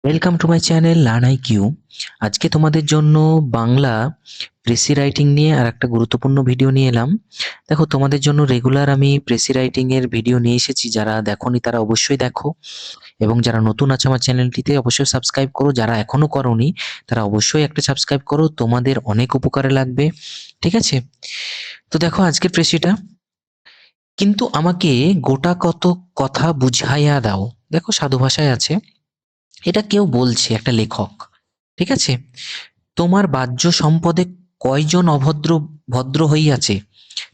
Welcome to my channel learn IQ. আজকে তোমাদের জন্য বাংলা প্রেসি রাইটিং নিয়ে আর একটা গুরুত্বপূর্ণ ভিডিও নিয়ে এলাম। দেখো, তোমাদের জন্য রেগুলার আমি প্রেসি রাইটিং এর ভিডিও নিয়ে এসেছি। যারা দেখোনি তারা অবশ্যই দেখো, এবং যারা নতুন আছে আমার চ্যানেলটিতে অবশ্যই সাবস্ক্রাইব করো। যারা এখনো করোনি তারা অবশ্যই একটা সাবস্ক্রাইব করো, তোমাদের অনেক উপকারে লাগবে। ঠিক আছে? তো দেখো আজকের প্রেসিটা, কিন্তু আমাকে গোটা কত কথা বুঝাইয়া দাও। দেখো, সাধু ভাষায় আছে, এটা কেউ বলছে, একটা লেখক। ঠিক আছে? তোমার বাহ্য সম্পদে কয়জন অভদ্র ভদ্র হইয়াছে।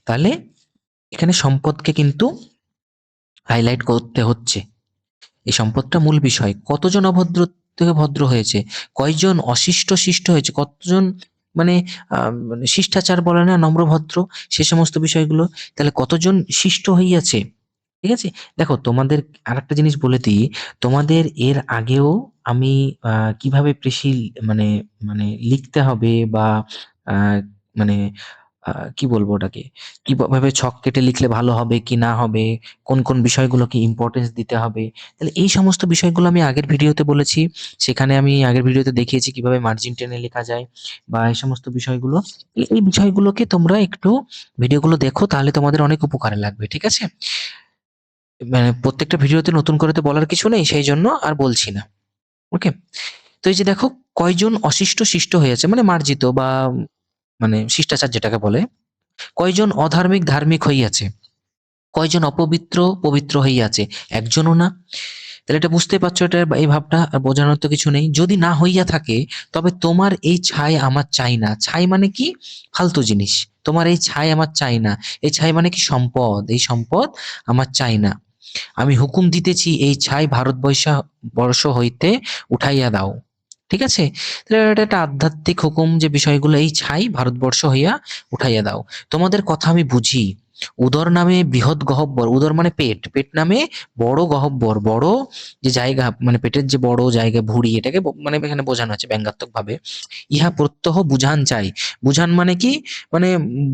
তাহলে এখানে সম্পদকে কিন্তু হাইলাইট করতে হচ্ছে। এই সম্পদটা মূল বিষয়। কতজন অভদ্র থেকে ভদ্র হয়েছে, কয়জন অশিষ্ট শিষ্ট হয়েছে, কতজন মানে মানে শিষ্টাচার বলে না, নম্রভদ্র, সে সমস্ত বিষয়গুলো। তাহলে কতজন শিষ্ট হইয়াছে। ঠিক আছে? দেখো, তোমাদের আরেকটা জিনিস বলে দিই। তোমাদের এর আগেও আমি কিভাবে মানে মানে লিখতে হবে, বা আহ, মানে কি বলবো ওটাকে, কিভাবে ছক কেটে লিখলে ভালো হবে কি না হবে, কোন কোন বিষয়গুলোকে ইম্পর্টেন্স দিতে হবে, তাহলে এই সমস্ত বিষয়গুলো আমি আগের ভিডিওতে বলেছি। সেখানে আমি আগের ভিডিওতে দেখিয়েছি কিভাবে মার্জিন টেনে লেখা যায়, বা এই সমস্ত বিষয়গুলো। এই বিষয়গুলোকে তোমরা একটু ভিডিওগুলো দেখো, তাহলে তোমাদের অনেক উপকারে লাগবে। ঠিক আছে? মানে প্রত্যেকটা ভিডিওতে নতুন করে তো বলার কিছু নেই, সেই জন্য আর বলছি না। ওকে? তো এই যে দেখো, কয়জন অশিষ্ট শিষ্ট হয়েছে মানে মার্জিত, বা মানে শিষ্টাচার যেটাকে বলে। কয়জন অধার্মিক ধার্মিক হইয়াছে, কয়জন অপবিত্র পবিত্র হইয়াছে, একজনও না। তাহলে এটা বুঝতে পারছো, এটা এই ভাবটা আর বোঝানোর তো কিছু নেই। যদি না হইয়া থাকে, তবে তোমার এই ছাই আমার চাই না। ছাই মানে কি? ফালতু জিনিস। তোমার এই ছাই আমার চাই না। এই ছাই মানে কি? সম্পদ। এই সম্পদ আমার চাই না। আমি হুকুম দিতেছি, এই ছাই বর্ষ হইতে উঠাইয়া দাও। ঠিক আছে? তাহলে এটা একটা আধ্যাত্মিক হুকুম, যে বিষয়গুলো, এই ছাই ভারতবর্ষ হইয়া উঠাইয়া দাও। তোমাদের কথা আমি বুঝি। উদর নামে বৃহৎ গহব্বর, উদর মানে পেট, পেট নামে বড় গহব্বর, বড় যে জায়গা, মানে পেটের যে বড় জায়গা, ভুঁড়ি, এটাকে মানে এখানে বোঝানো হচ্ছে ব্যঙ্গাত্মক ভাবে। ইহা প্রত্যহ বুঝান চাই। বুঝান মানে কি? মানে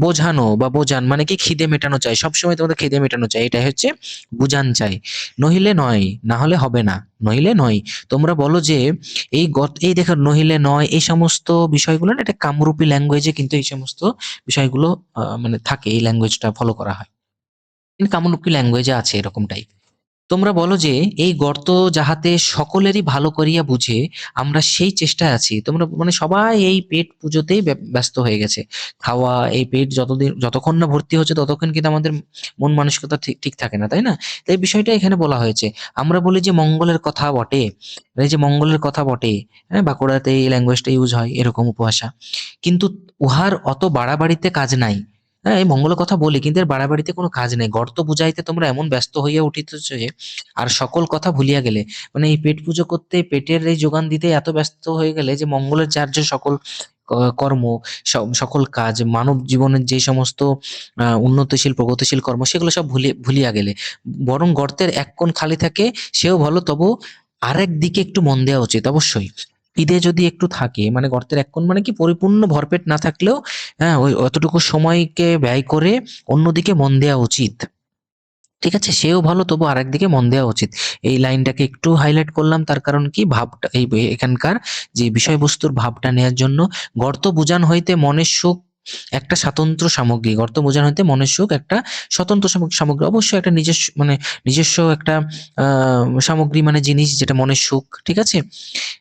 বোঝানো বা বোঝান মানে কি? খিদে মেটানো চাই, সবসময় তোমাদের খিদে মেটানো চাই, এটাই হচ্ছে বুঝান চাই। নহিলে নয়, না হলে হবে না। নইলে নয়। তোমরা বলো যে এই দেখো, নহিলে নয়, এই সমস্ত বিষয়গুলো না, এটা কামরূপী ল্যাঙ্গুয়েজে কিন্তু এই সমস্ত বিষয়গুলো মানে থাকে, এই ল্যাঙ্গুয়েজটা ফলো করা হয়। কিন্তু কামরূপী ল্যাঙ্গুয়েজে আছে এরকম টাইপ। তোমরা বলো যে এই গর্ত যাহাতে সকলেরই ভালো করিয়া বুঝে, আমরা সেই চেষ্টায় আছি। তোমরা মানে সবাই এই পেট পুজোতেই ব্যস্ত হয়ে গেছে। খাওয়া, এই পেট যতক্ষণ না ভর্তি হচ্ছে ততক্ষণ কিন্তু আমাদের মন মানসিকতা ঠিক ঠিক থাকে না, তাই না? তো এই বিষয়টা এখানে বলা হয়েছে। আমরা বলি যে মঙ্গলের কথা বটে, এই যে মঙ্গলের কথা বটে, হ্যাঁ, বাঁকুড়াতে এই ল্যাঙ্গুয়েজটা ইউজ হয়, এরকম উপভাষা। কিন্তু উহার অত বাড়াবাড়িতে কাজ নাই। হ্যাঁ, এই মঙ্গলের কথা বলি, কিন্তু এর বাড়াবাড়িতে কোনো কাজ নেই। গর্ত বুঝাইতে তোমরা এমন ব্যস্ত হইয়া উঠিতেছ যে আর সকল কথা ভুলিয়া গেলে। মানে এই পেট পুজো করতে, পেটের এই যোগান দিতে এত ব্যস্ত হয়ে গেলে যে মঙ্গলের চার্য সকল কর্ম, সকল কাজ, মানব জীবনের যে সমস্ত উন্নতিশীল প্রগতিশীল কর্ম, সেগুলো সব ভুলিয়া গেলে। বরং গর্তের এক কোণ খালি থাকে, সেও ভালো, তবু আরেক দিকে একটু মন দেওয়া উচিত অবশ্যই। খিদে যদি একটু থাকে, মানে গর্তের এক কোণ মানে কি, পরিপূর্ণ ভরপেট না থাকলেও, হ্যাঁ, ওই অতটুকু সময়কে ব্যয় করে অন্যদিকে মন দেওয়া উচিত। ঠিক আছে? সেও ভালো, তবু আরেকদিকে মন দেওয়া উচিত। এই লাইনটাকে একটু হাইলাইট করলাম, তার কারণ কি, ভাবটা এখানকার যে বিষয়বস্তুর ভাবটা নেয়ার জন্য। গর্ত বুঝান হইতে মনের সুখ একটা স্বাতন্ত্র সামগ্রী। গর্ত বোঝান হইতে মনের সুখ একটা স্বতন্ত্র সামগ্রী। অবশ্যই একটা নিজস্ব, মানে নিজস্ব একটা সামগ্রী, মানে জিনিস, যেটা মনের সুখ। ঠিক আছে?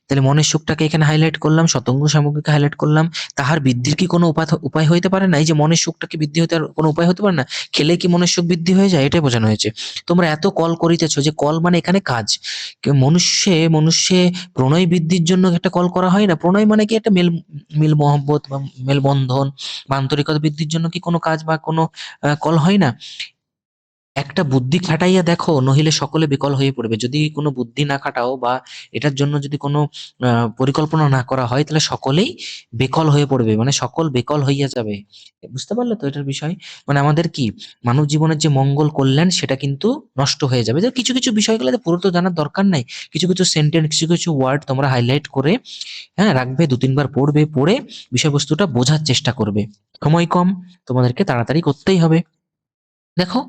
তাহলে মনের সুখটাকে এখানে হাইলাইট করলাম, স্বতন্ত্র সামগ্রীকে হাইলাইট করলাম। তাহার বৃদ্ধির কি কোনো উপায় হইতে পারে না? এই যে মনের সুখটাকে বৃদ্ধি হতে আর কোনো উপায় হতে পারে না? খেলে কি মনের সুখ বৃদ্ধি হয়ে যায়? এটাই বোঝানো হয়েছে। তোমরা এত কল করিতেছো, যে কল মানে এখানে কাজ। মনুষ্যে প্রণয় বৃদ্ধির জন্য একটা কল করা হয় না? প্রণয় মানে কি? একটা মিল মহব্বত বা মেলবন্ধন বা আন্তরিকতা বৃদ্ধির জন্য কি কোনো কাজ বা কোনো কল হয় না? একটা বুদ্ধি খাটাইয়া দেখো, নহিলে সকলে বিকল হয়ে পড়বে। যদি কোনো বুদ্ধি না খাটাও, বা এটার জন্য যদি কোনো পরিকল্পনা না করা হয়, তাহলে সকলেই বেকল হয়ে পড়বে, মানে সকল বেকল হইয়া যাবে। বুঝতে পারলে তো এটার বিষয়? মানে আমাদের কি, মানব জীবনের যে মঙ্গল কল্যাণ, সেটা কিন্তু নষ্ট হয়ে যাবে। যে কিছু কিছু বিষয়গুলো পুরো তো জানার দরকার নাই। কিছু কিছু সেন্টেন্স, কিছু কিছু ওয়ার্ড তোমরা হাইলাইট করে, হ্যাঁ, রাখবে, দু তিনবার পড়বে, পড়ে বিষয়বস্তুটা বোঝার চেষ্টা করবে। সময় কম, তোমাদেরকে তাড়াতাড়ি করতেই হবে। দেখো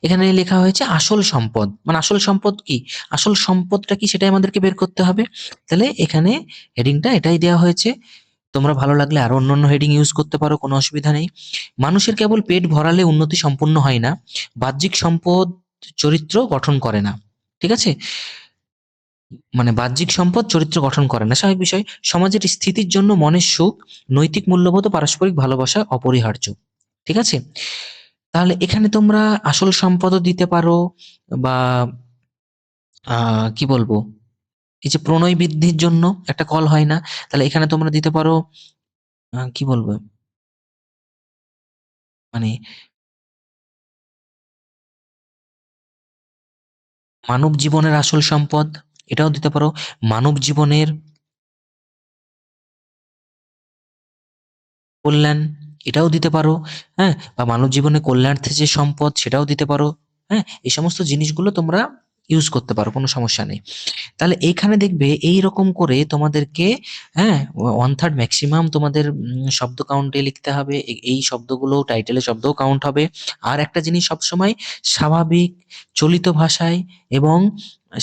এখানে লেখা হয়েছে আসল সম্পদ, মানে আসল সম্পদ কি, আসল সম্পদটা কি সেটাই আমাদেরকে বের করতে হবে। তাহলে এখানে হেডিংটা এটাই দেওয়া হয়েছে। তোমরা ভালো লাগলে আরো অন্যান্য হেডিং ইউজ করতে পারো, কোনো অসুবিধা নেই। মানুষের কেবল পেট ভরালে উন্নতি সম্পূর্ণ হয় না, বাহ্যিক সম্পদ চরিত্র গঠন করে না। ঠিক আছে, মানে বাহ্যিক সম্পদ চরিত্র গঠন করে না, স্বাভাবিক বিষয়। সমাজের স্থিতির জন্য মনের সুখ, নৈতিক মূল্যবোধ ও পারস্পরিক ভালোবাসা অপরিহার্য। ঠিক আছে, তাহলে এখানে তোমরা আসল সম্পদও দিতে পারো, বা কি বলবো, এই যে প্রণয় বৃদ্ধির জন্য একটা কল হয় না, তাহলে এখানে তোমরা দিতে পারো কি বলবো, মানে মানব জীবনের আসল সম্পদ, এটাও দিতে পারো। মানব জীবনের কল্যাণ, এটাও দিতে পারো। হ্যাঁ, বা মানব জীবনে কল্যাণার্থে যে সম্পদ সেটাও দিতে পারো। হ্যাঁ, এই সমস্ত জিনিসগুলো তোমরা ইউজ করতে পারো, কোনো সমস্যা নেই। তাহলে এইখানে দেখবে এইরকম করে তোমাদেরকে, হ্যাঁ, 1/3 ম্যাক্সিমাম তোমাদের শব্দ কাউন্টে লিখতে হবে। এই শব্দগুলো টাইটেলের শব্দও কাউন্ট হবে। আর একটা জিনিস সবসময় স্বাভাবিক চলিত ভাষায় এবং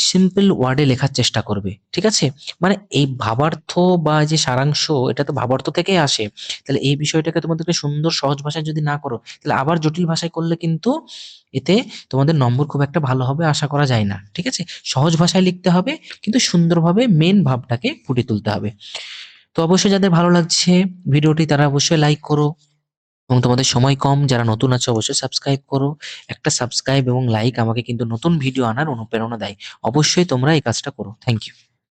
সিম্পল ওয়ার্ডে লেখার চেষ্টা করবে। ঠিক আছে, মানে এই ভাবার্থ বা যে সারাংশ, এটা তো ভাবার্থ থেকেই আসে। তাহলে এই বিষয়টাকে তোমাদেরকে সুন্দর সহজ ভাষায় যদি না করো, তাহলে আবার জটিল ভাষায় করলে কিন্তু এতে তোমাদের নম্বর খুব একটা ভালো হবে আশা করা যায় না। ঠিক আছে, সহজ ভাষায় লিখতে হবে, কিন্তু সুন্দরভাবে মেন ভাবটাকে ফুটিয়ে তুলতে হবে। তো অবশ্যই যাদের ভালো লাগছে ভিডিওটি তারা অবশ্যই লাইক করো, এবং তোমাদের সময় কম, যারা নতুন আছো অবশ্যই সাবস্ক্রাইব করো। একটা সাবস্ক্রাইব এবং লাইক আমাকে কিন্তু নতুন ভিডিও আনার অনুপ্রেরণা দেয়। অবশ্যই তোমরা এই কাজটা করো। Thank you.